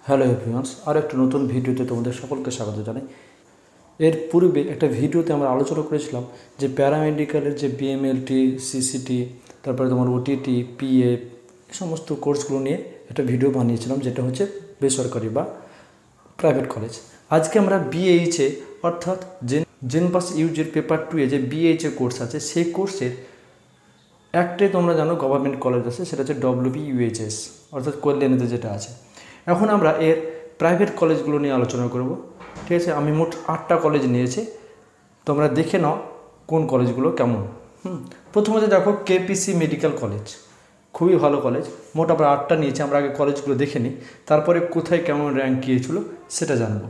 Hello এভরিওয়ান্স, আর একটা নতুন ভিডিওতে তোমাদের সকলকে স্বাগত জানাই। এর পূর্বে একটা ভিডিওতে আমরা আলোচনা করেছিলাম যে প্যারামেডিক্যালের যে বিএমএলটি, সিসিটি, তারপরে তোমার ওটিটি, পিএফ, এই সমস্ত কোর্সগুলো নিয়ে একটা ভিডিও বানিয়েছিলাম, যেটা হচ্ছে বেসরকারি বা প্রাইভেট কলেজ। আজকে আমরা বিএইচএ অর্থাৎ জেনপাস ইউজের পেপার 2-এ যে বিএইচএ কোর্স আছে, সেই কোর্সের একটাই তোমরা জানো গভর্নমেন্ট কলেজ আছে, সেটা হচ্ছে WBUHS অর্থাৎ কল্যাণীতে যেটা আছে। এখন আমরা এর প্রাইভেট কলেজগুলো নিয়ে আলোচনা করব, ঠিক আছে। আমি মোট 8টা কলেজ নিয়েছি, তোমরা দেখে নাও কোন কলেজগুলো কেমন। প্রথমত দেখো কেপিসি মেডিকেল কলেজ, খুবই ভালো কলেজ। মোট আমরা 8টা নিয়েছি, আমরা আগে কলেজগুলো দেখে নিই, তারপরে কোথায় কেমন র্যাঙ্ক গিয়েছিলো সেটা জানবো।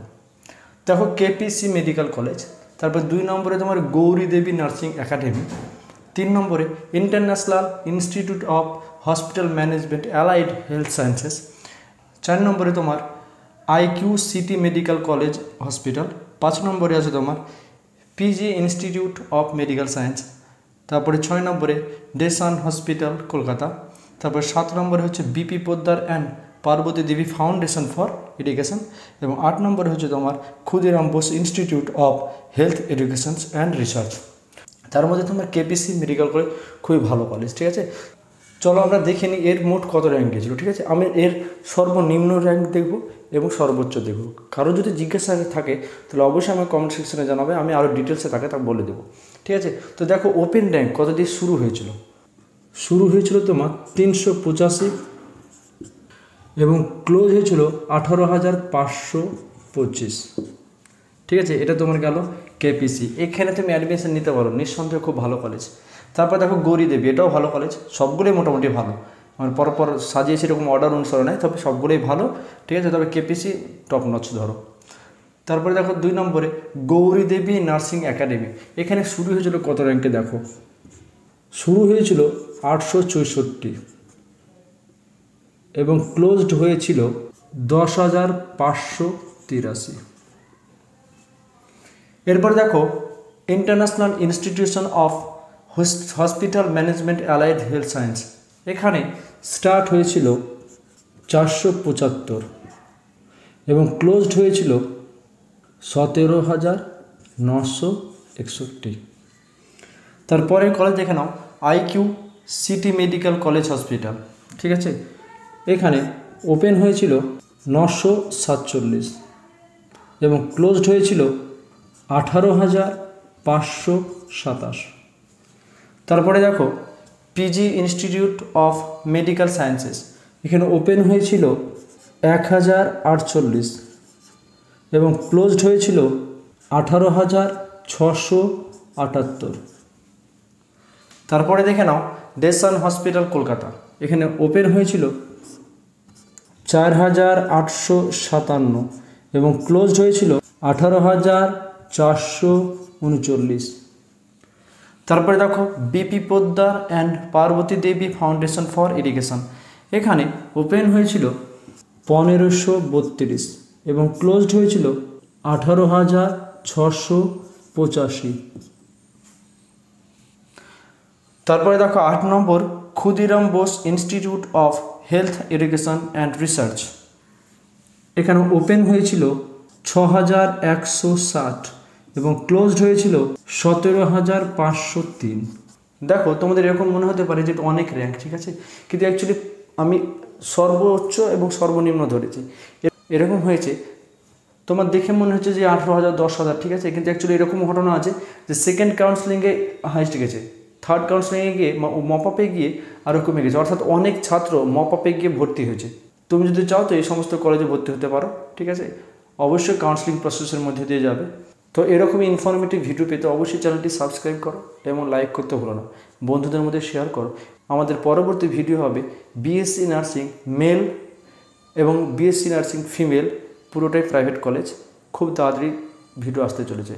দেখো কেপিসি মেডিকেল কলেজ, তারপর 2 নম্বরে তোমার গৌরী দেবী নার্সিং একাডেমি, 3 নম্বরে international institute of hospital management allied health sciences, 4 নম্বরে তোমার IQ city medical college hospital, 5 নম্বরে আছে তোমার PG institute of medical science, তারপরে 6 নম্বরে ডেসান হসপিটাল কলকাতা, তারপরে 7 নম্বরে হচ্ছে BP Poddar and Parvati Devi foundation for education, এবং 8 নম্বরে হচ্ছে তোমার Khudiram Bose institute of health education and research. তার মধ্যে তোমার কেপিসি মেডিকেল কলেজ খুবই ভালো কলেজ, ঠিক আছে। চলো আমরা দেখে নিই এর মোট কত র্যাঙ্ক গেছিলো, ঠিক আছে। আমি এর সর্বনিম্ন র্যাঙ্ক দেখব এবং সর্বোচ্চ দেখব। কারো যদি জিজ্ঞাসা থাকে তাহলে অবশ্যই আমার কমেন্ট সেকশনে জানাবে, আমি আরও ডিটেলসে তাকে তা বলে দেবো, ঠিক আছে। তো দেখো ওপেন র্যাঙ্ক কত দিয়ে শুরু হয়েছিল তোমার 385 এবং ক্লোজ হয়েছিল 18,525, ঠিক আছে। এটা তোমার গেল কেপিসি, এখানে তুমি অ্যাডমিশন নিতে পারো, নিঃসন্দেহে খুব ভালো কলেজ। তারপর দেখো গৌরী দেবী, এটাও ভালো কলেজ, সবগুলোই মোটামুটি ভালো, মানে পরপর সাজিয়েছি এরকম অর্ডার অনুসারে নয়, তবে সবগুলোই ভালো, ঠিক আছে। তবে কেপিসি টপ নচ ধরো। তারপরে দেখো 2 নম্বরে গৌরী দেবী নার্সিং একাডেমি, এখানে শুরু হয়েছিল কত র্যাঙ্কে দেখো, শুরু হয়েছিল 864 এবং ক্লোজড হয়েছিল 10,583। এরপর দেখো international institution of hospital management allied health science, এখানে স্টার্ট হয়েছিল 475 এবং ক্লোজড হয়েছিল 17,961। তারপরে কলেজ দেখে নাও IQ city medical college hospital, ঠিক আছে। এখানে ওপেন হয়েছিল 947 এবং ক্লোজড হয়েছিল 18,527। তারপরে দেখো PG institute of medical sciences, এখানে ওপেন হয়েছিল 1048 এবং ক্লোজড হয়েছিল 18,678। তারপরে দেখে নাও ডেসান হসপিটাল কলকাতা, এখানে ওপেন হয়েছিল 4,857 এবং ক্লোজড হয়েছিল 18,439। তারপরে দেখো BP Poddar and Parvati Devi foundation for education, এখানে ওপেন হয়েছিল 1,532 এবং ক্লোজড হয়েছিল 18,685। তারপরে দেখো 8 number Khudiram Bose institute of health education and research, এখানে ওপেন হয়েছিল 6,160 এবং ক্লোজড হয়েছিল 17,503। দেখো তোমাদের এরকম মনে হতে পারে যে এটা অনেক র্যাঙ্ক, ঠিক আছে, কিন্তু অ্যাকচুয়ালি আমি সর্বোচ্চ এবং সর্বনিম্ন ধরেছি। এরকম হয়েছে তোমার দেখে মনে হচ্ছে যে 18,000 10,000, ঠিক আছে, কিন্তু অ্যাকচুয়ালি এরকম ঘটনা আছে যে সেকেন্ড কাউন্সিলিংয়ে হাইস্ট গেছে, থার্ড কাউন্সিলিংয়ে গিয়ে মপআপে গিয়ে আরও কমে গেছে, অর্থাৎ অনেক ছাত্র মপআপে গিয়ে ভর্তি হয়েছে। তুমি যদি চাও তো এই সমস্ত কলেজে ভর্তি হতে পারো, ঠিক আছে। অবশ্যই কাউন্সিলিং প্রসেসের মধ্যে দিয়ে যাবে। তো এরকমই ইনফরমেটিভ ভিডিও পেতে অবশ্যই চ্যানেলটি সাবস্ক্রাইব করো এবং লাইক করতে ভুলো না, বন্ধুদের মধ্যে শেয়ার করো। আমাদের পরবর্তী ভিডিও হবে বিএসসি নার্সিং মেল এবং বিএসসি নার্সিং ফিমেল, পুরোটাই প্রাইভেট কলেজ, খুব তাড়াতাড়ি ভিডিও আসতে চলেছে।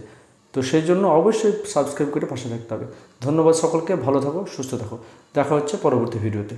তো সেই জন্য অবশ্যই সাবস্ক্রাইব করে পাশে থাকতে হবে। ধন্যবাদ সকলকে, ভালো থাকো, সুস্থ থাকো, দেখা হচ্ছে পরবর্তী ভিডিওতে।